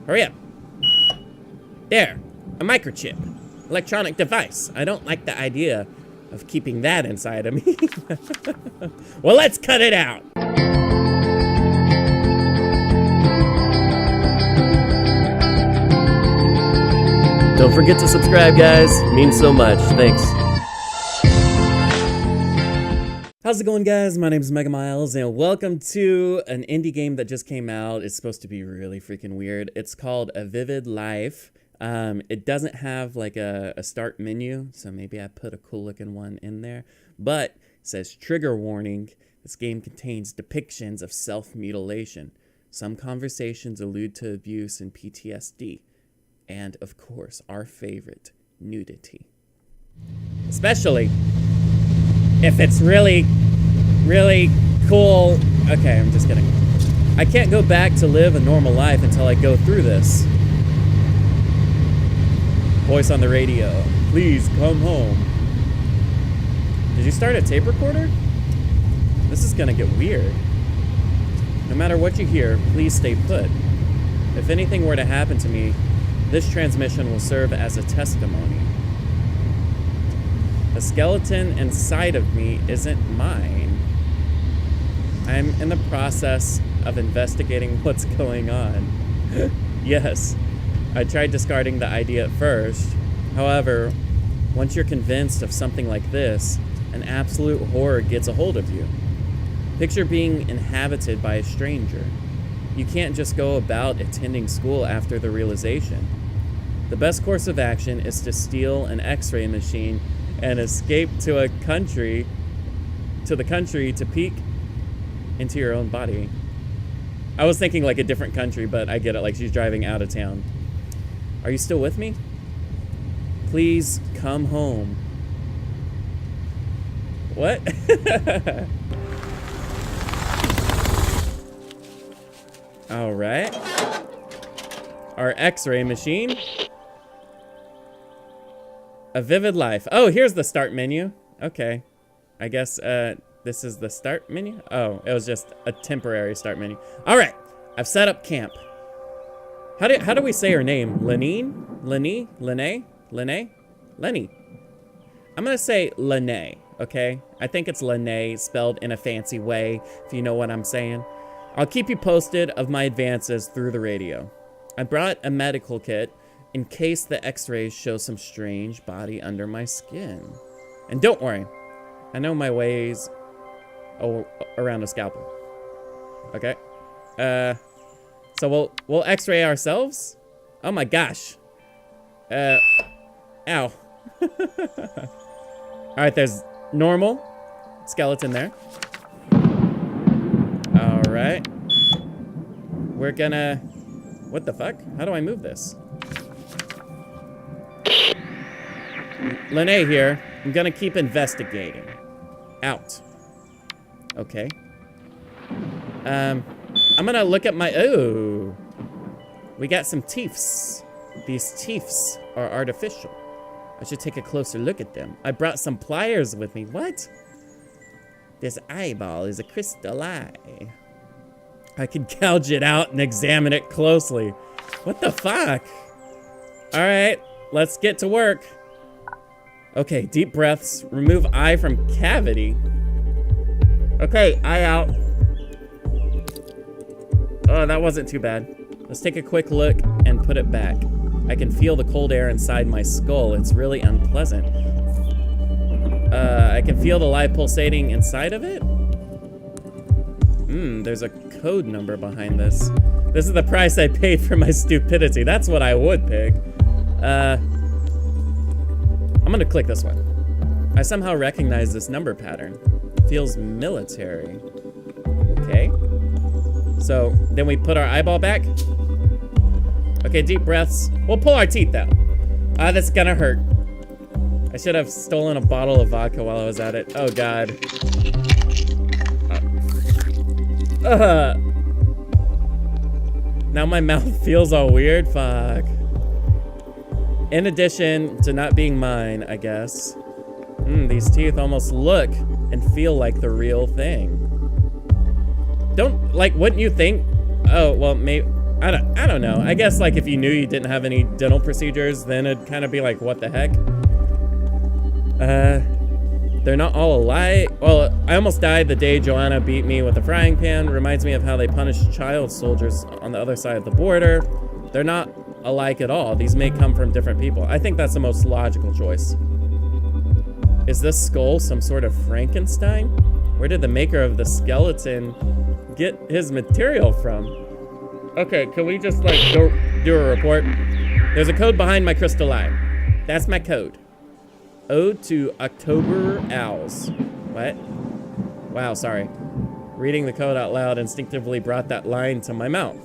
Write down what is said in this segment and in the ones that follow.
Hurry up. There. A microchip. Electronic device. I don't like the idea of keeping that inside of me. Well, let's cut it out. Don't forget to subscribe, guys. It means so much. Thanks. How's it going, guys? My name is MegaMilez, and welcome to an indie game that just came out. It's supposed to be really freaking weird. It's called A Vivid Life. It doesn't have like a start menu, so maybe I put a cool looking one in there. But it says, trigger warning, this game contains depictions of self-mutilation. Some conversations allude to abuse and PTSD. And of course, our favorite, nudity. Especially if it's really, really cool. Okay, I'm just kidding. I can't go back to live a normal life until I go through this. Voice on the radio. Please come home. Did you start a tape recorder? This is gonna get weird. No matter what you hear, please stay put. If anything were to happen to me, this transmission will serve as a testimony. The skeleton inside of me isn't mine. I'm in the process of investigating what's going on. Yes, I tried discarding the idea at first. However, once you're convinced of something like this, an absolute horror gets a hold of you. Picture being inhabited by a stranger. You can't just go about attending school after the realization. The best course of action is to steal an X-ray machine and escape to the country to peek into your own body. I was thinking like a different country, but I get it, like she's driving out of town. Are you still with me? Please come home. What? All right. Our X-ray machine. A Vivid Life. Oh, here's the start menu. Okay. I guess this is the start menu? Oh, it was just a temporary start menu. All right. I've set up camp. How do we say her name? Lenine? Lenny? Lene? Lene? Lenny. I'm going to say Lene, okay? I think it's Lene spelled in a fancy way, if you know what I'm saying. I'll keep you posted of my advances through the radio. I brought a medical kit in case the x-rays show some strange body under my skin. And don't worry, I know my ways around a scalpel. Okay. So we'll x-ray ourselves? Oh my gosh. Ow. Alright, there's normal skeleton there. Alright. We're gonna... What the fuck? How do I move this? Lene here. I'm gonna keep investigating. Out. Okay. I'm gonna look at my... Oh. We got some teeths. These teeths are artificial. I should take a closer look at them. I brought some pliers with me. What? This eyeball is a crystal eye. I can gouge it out and examine it closely. What the fuck? All right, let's get to work. Okay, deep breaths. Remove eye from cavity. Okay, eye out. Oh, that wasn't too bad. Let's take a quick look and put it back. I can feel the cold air inside my skull. It's really unpleasant. I can feel the light pulsating inside of it. There's a code number behind this. This is the price I paid for my stupidity. That's what I would pick. I'm gonna click this one. I somehow recognize this number pattern. Feels military. Okay. So then we put our eyeball back. Okay, deep breaths. We'll pull our teeth out. That's gonna hurt. I should have stolen a bottle of vodka while I was at it. Oh God. Now my mouth feels all weird. Fuck. In addition to not being mine, I guess. These teeth almost look and feel like the real thing. Wouldn't you think? Oh, well, maybe. I don't know. I guess like if you knew you didn't have any dental procedures, then it'd kind of be like, what the heck? They're not all alike. Well, I almost died the day Joanna beat me with a frying pan. Reminds me of how they punished child soldiers on the other side of the border. They're not alike at all. These may come from different people. I think that's the most logical choice. Is this skull some sort of Frankenstein? Where did the maker of the skeleton get his material from? Okay, can we just like do a report? There's a code behind my crystal eye. That's my code. Ode to October Owls. What? Wow, sorry. Reading the code out loud instinctively brought that line to my mouth.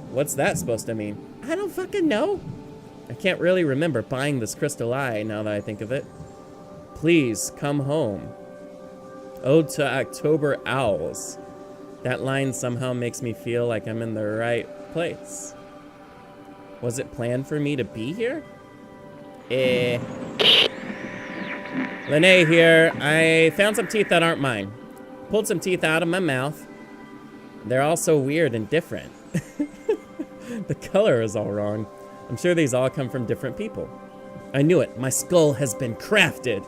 What's that supposed to mean? I don't fucking know. I can't really remember buying this crystal eye now that I think of it. Please come home. Ode to October Owls. That line somehow makes me feel like I'm in the right place. Was it planned for me to be here? Lene here. I found some teeth that aren't mine. Pulled some teeth out of my mouth. They're all so weird and different. The color is all wrong. I'm sure these all come from different people. I knew it. My skull has been crafted.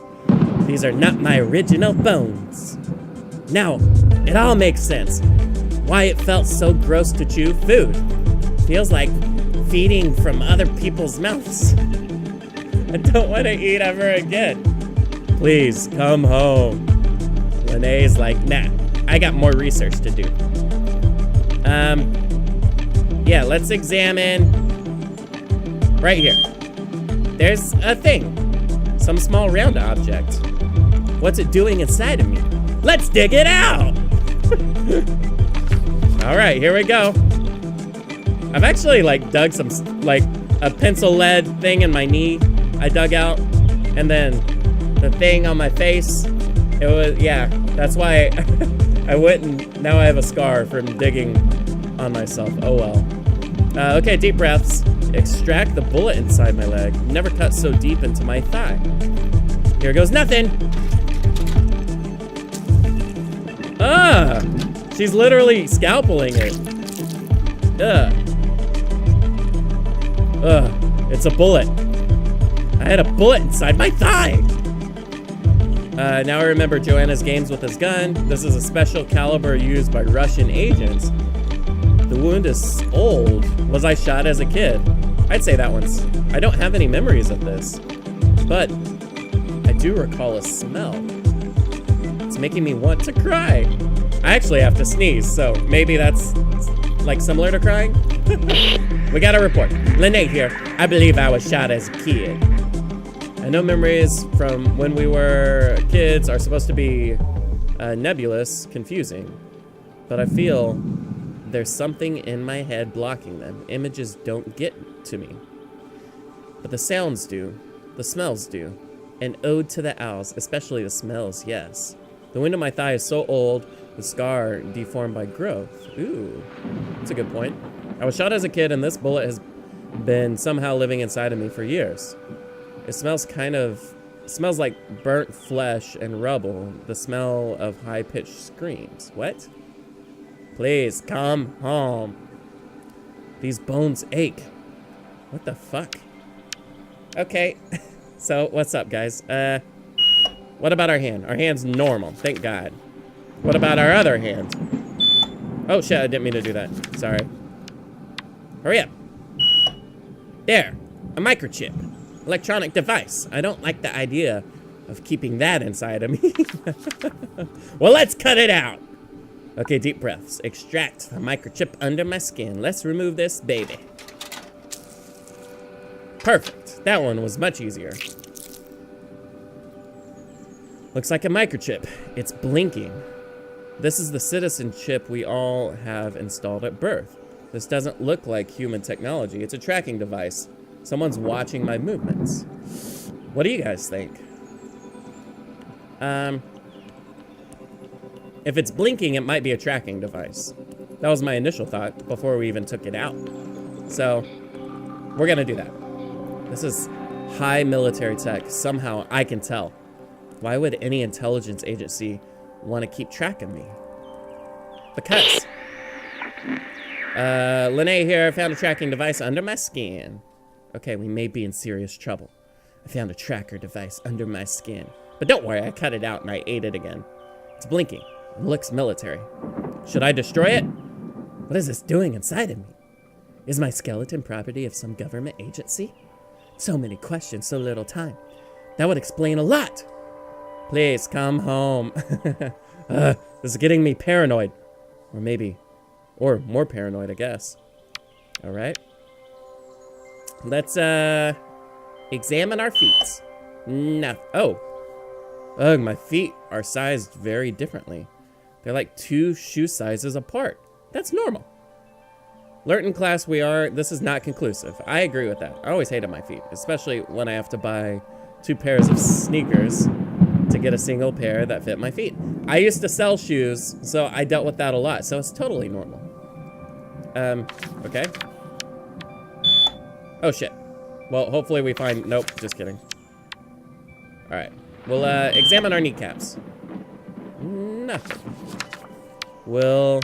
These are not my original bones. Now, it all makes sense. Why it felt so gross to chew food. Feels like feeding from other people's mouths. I don't want to eat ever again. Please, come home. Lene's like, nah, I got more research to do. Yeah, let's examine right here. There's a thing. Some small round object. What's it doing inside of me? Let's dig it out! All right, here we go. I've actually like dug some, like a pencil lead thing in my knee I dug out. And then the thing on my face, it was, yeah, that's why I wouldn't, now I have a scar from digging on myself. Oh well. Okay, deep breaths. Extract the bullet inside my leg. Never cut so deep into my thigh. Here goes nothing. She's literally scalpeling it. It's a bullet. I had a bullet inside my thigh. Now I remember Joanna's games with his gun. This is a special caliber used by Russian agents. The wound is old. Was I shot as a kid? I'd say that one's. I don't have any memories of this, but I do recall a smell. It's making me want to cry. I actually have to sneeze, so maybe that's like similar to crying. We got a report. Lene here. I believe I was shot as a kid. I know memories from when we were kids are supposed to be nebulous, confusing, but I feel there's something in my head blocking them. Images don't get to me. But the sounds do. The smells do. An ode to the owls, especially the smells, yes. The wound in my thigh is so old, the scar deformed by growth. Ooh, that's a good point. I was shot as a kid and this bullet has been somehow living inside of me for years. It smells smells like burnt flesh and rubble. The smell of high-pitched screams. What? Please, come home. These bones ache. What the fuck? Okay, so what's up, guys? What about our hand? Our hand's normal, thank God. What about our other hand? Oh shit, I didn't mean to do that. Sorry. Hurry up. There, a microchip. Electronic device. I don't like the idea of keeping that inside of me. Well, let's cut it out. Okay, deep breaths. Extract the microchip under my skin. Let's remove this baby. Perfect. That one was much easier. Looks like a microchip. It's blinking. This is the citizenship we all have installed at birth. This doesn't look like human technology. It's a tracking device. Someone's watching my movements. What do you guys think? If it's blinking, it might be a tracking device. That was my initial thought before we even took it out. So, we're gonna do that. This is high military tech. Somehow, I can tell. Why would any intelligence agency want to keep track of me? Because Lene here, found a tracking device under my skin. Okay, we may be in serious trouble. I found a tracker device under my skin. But don't worry, I cut it out and I ate it again. It's blinking. It looks military. Should I destroy it? What is this doing inside of me? Is my skeleton property of some government agency? So many questions, so little time. That would explain a lot. Please, come home. This is getting me paranoid. Or more paranoid, I guess. All right. Let's, examine our feet. No. Oh. Ugh, my feet are sized very differently. They're like 2 shoe sizes apart. That's normal. Learned in class we are, this is not conclusive. I agree with that. I always hated my feet, especially when I have to buy 2 pairs of sneakers to get a single pair that fit my feet. I used to sell shoes, so I dealt with that a lot, so it's totally normal. Okay. Oh shit. Well, hopefully we find, nope, just kidding. All right, we'll examine our kneecaps. Nothing. We'll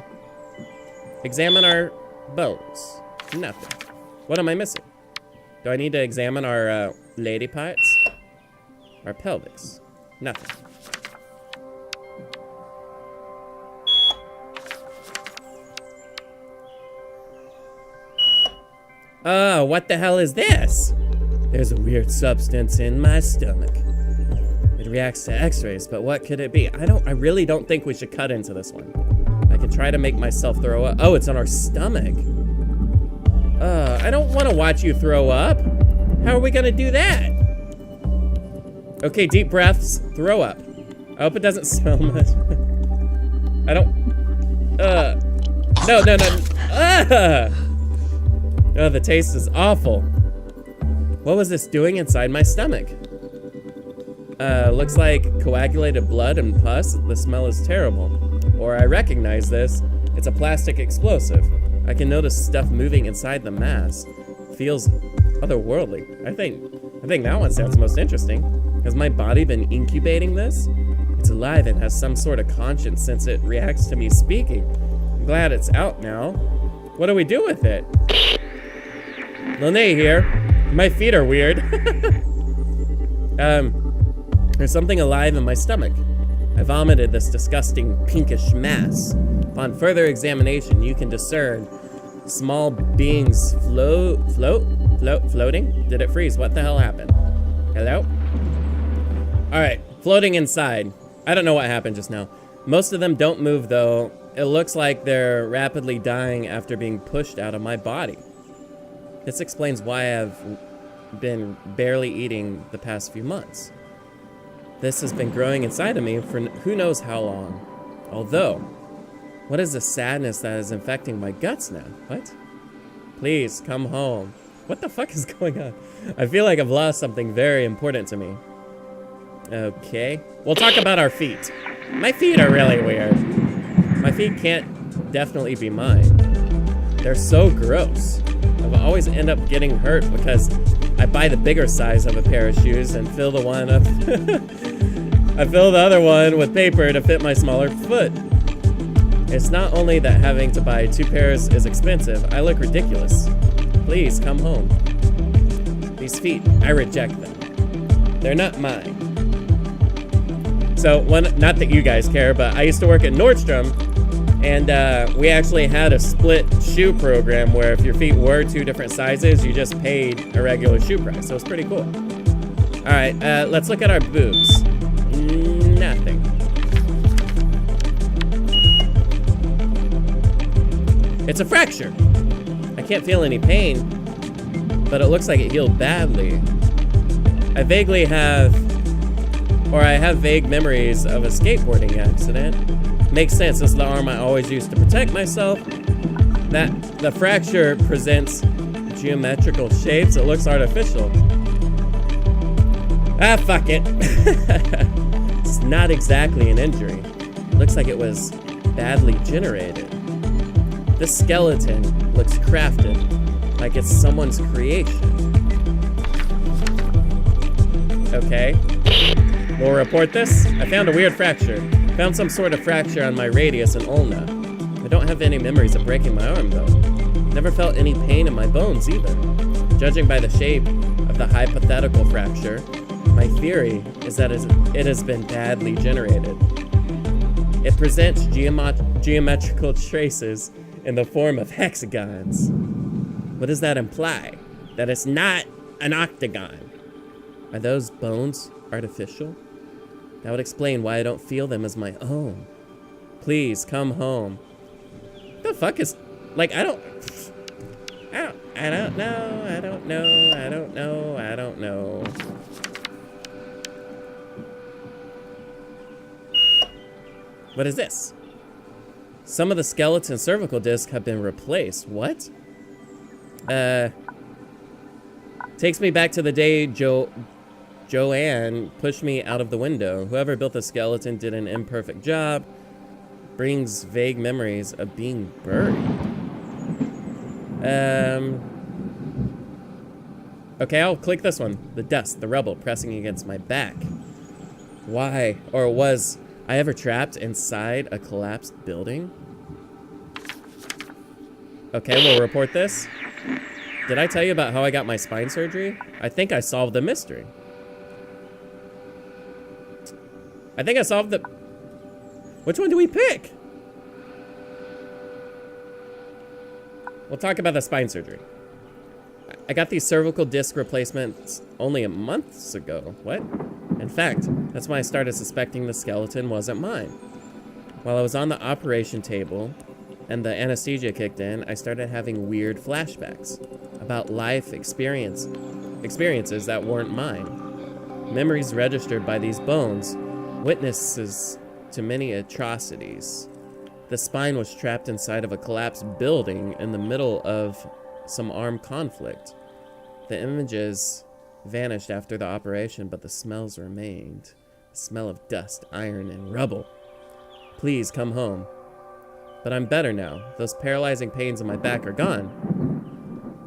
examine our bones. Nothing. What am I missing? Do I need to examine our lady parts? Our pelvis? Nothing. Oh, what the hell is this? There's a weird substance in my stomach. It reacts to x-rays, but what could it be? I really don't think we should cut into this one. I can try to make myself throw up. Oh, it's on our stomach. I don't want to watch you throw up. How are we gonna do that? Okay, deep breaths, throw up. I hope it doesn't smell much. I don't, no. Oh, the taste is awful. What was this doing inside my stomach? Looks like coagulated blood and pus. The smell is terrible. Or I recognize this. It's a plastic explosive. I can notice stuff moving inside the mass. Feels otherworldly. I think that one sounds most interesting. Has my body been incubating this? It's alive and has some sort of conscience since it reacts to me speaking. I'm glad it's out now. What do we do with it? Lene here. My feet are weird. There's something alive in my stomach. I vomited this disgusting pinkish mass. Upon further examination, you can discern small beings floating? Did it freeze? What the hell happened? Hello? All right, floating inside. I don't know what happened just now. Most of them don't move though. It looks like they're rapidly dying after being pushed out of my body. This explains why I've been barely eating the past few months. This has been growing inside of me for who knows how long. Although, what is the sadness that is infecting my guts now? What? Please, come home. What the fuck is going on? I feel like I've lost something very important to me. Okay. We'll talk about our feet. My feet are really weird. My feet can't definitely be mine. They're so gross. I always end up getting hurt because I buy the bigger size of a pair of shoes and fill the one up. I fill the other one with paper to fit my smaller foot. It's not only that having to buy 2 pairs is expensive, I look ridiculous. Please come home. These feet, I reject them. They're not mine. So, not that you guys care, but I used to work at Nordstrom, and we actually had a split shoe program where if your feet were 2 different sizes, you just paid a regular shoe price. So it's pretty cool. All right, let's look at our boobs. Nothing. It's a fracture. I can't feel any pain, but it looks like it healed badly. I have vague memories of a skateboarding accident. Makes sense, this is the arm I always used to protect myself. The fracture presents geometrical shapes. It looks artificial. Ah, fuck it. It's not exactly an injury. It looks like it was badly generated. This skeleton looks crafted, like it's someone's creation. Okay. We'll report this. I found a weird fracture. Found some sort of fracture on my radius and ulna. I don't have any memories of breaking my arm though. Never felt any pain in my bones either. Judging by the shape of the hypothetical fracture, my theory is that it has been badly generated. It presents geometrical traces in the form of hexagons. What does that imply? That it's not an octagon. Are those bones artificial? That would explain why I don't feel them as my own. Please come home. What the fuck is, like, I don't know. What is this? Some of the skeleton cervical discs have been replaced. What? Takes me back to the day Joanne pushed me out of the window. Whoever built the skeleton did an imperfect job. Brings vague memories of being buried. Okay, I'll click this one. The dust, the rubble pressing against my back. Why, or was I ever trapped inside a collapsed building? Okay, we'll report this. Did I tell you about how I got my spine surgery? I think I solved the mystery. I think I solved the... Which one do we pick? We'll talk about the spine surgery. I got these cervical disc replacements only months ago. What? In fact, that's when I started suspecting the skeleton wasn't mine. While I was on the operation table and the anesthesia kicked in, I started having weird flashbacks about life experiences that weren't mine. Memories registered by these bones, witnesses to many atrocities. The spine was trapped inside of a collapsed building in the middle of some armed conflict. The images vanished after the operation, but the smells remained. The smell of dust, iron, and rubble. Please come home. But I'm better now. Those paralyzing pains in my back are gone.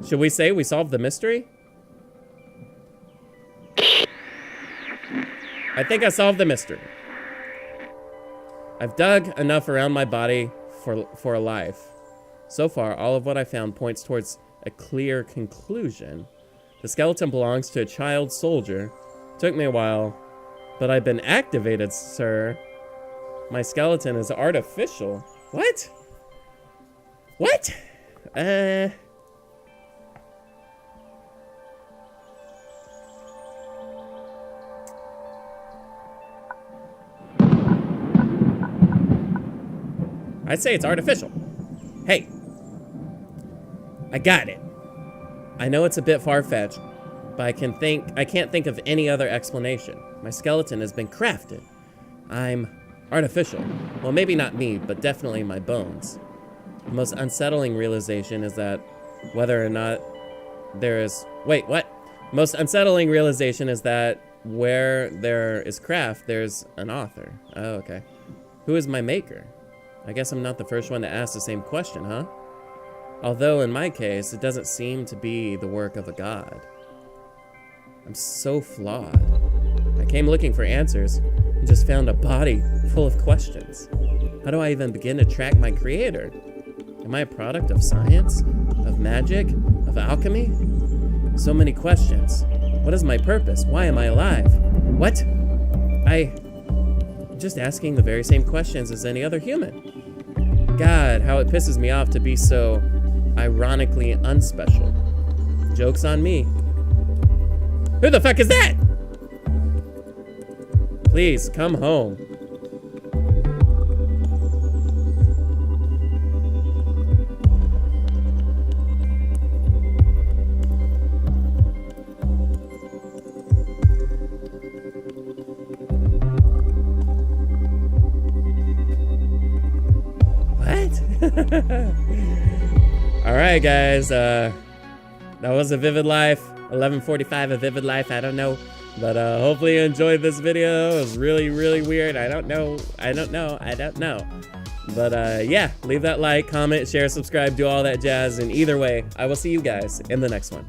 Should we say we solved the mystery? I think I solved the mystery. I've dug enough around my body for a life. So far, all of what I found points towards a clear conclusion. The skeleton belongs to a child soldier. Took me a while, but I've been activated, sir. My skeleton is artificial. What? What? I'd say it's artificial. Hey, I got it. I know it's a bit far-fetched, but I can't think of any other explanation. My skeleton has been crafted. I'm artificial. Well, maybe not me, but definitely my bones. The most unsettling realization is that whether or not there is... Wait, what? Most unsettling realization is that where there is craft, there's an author. Oh, okay. Who is my maker? I guess I'm not the first one to ask the same question, huh? Although, in my case, it doesn't seem to be the work of a god. I'm so flawed. I came looking for answers and just found a body full of questions. How do I even begin to track my creator? Am I a product of science? Of magic? Of alchemy? So many questions. What is my purpose? Why am I alive? What? I'm just asking the very same questions as any other human. God, how it pisses me off to be so ironically unspecial. Joke's on me. Who the fuck is that? Please, come home. All right, guys. That was A Vivid Life. 11:45 A Vivid Life. I don't know, but hopefully you enjoyed this video. It was really, really weird. I don't know. But yeah, leave that like, comment, share, subscribe, do all that jazz. And either way, I will see you guys in the next one.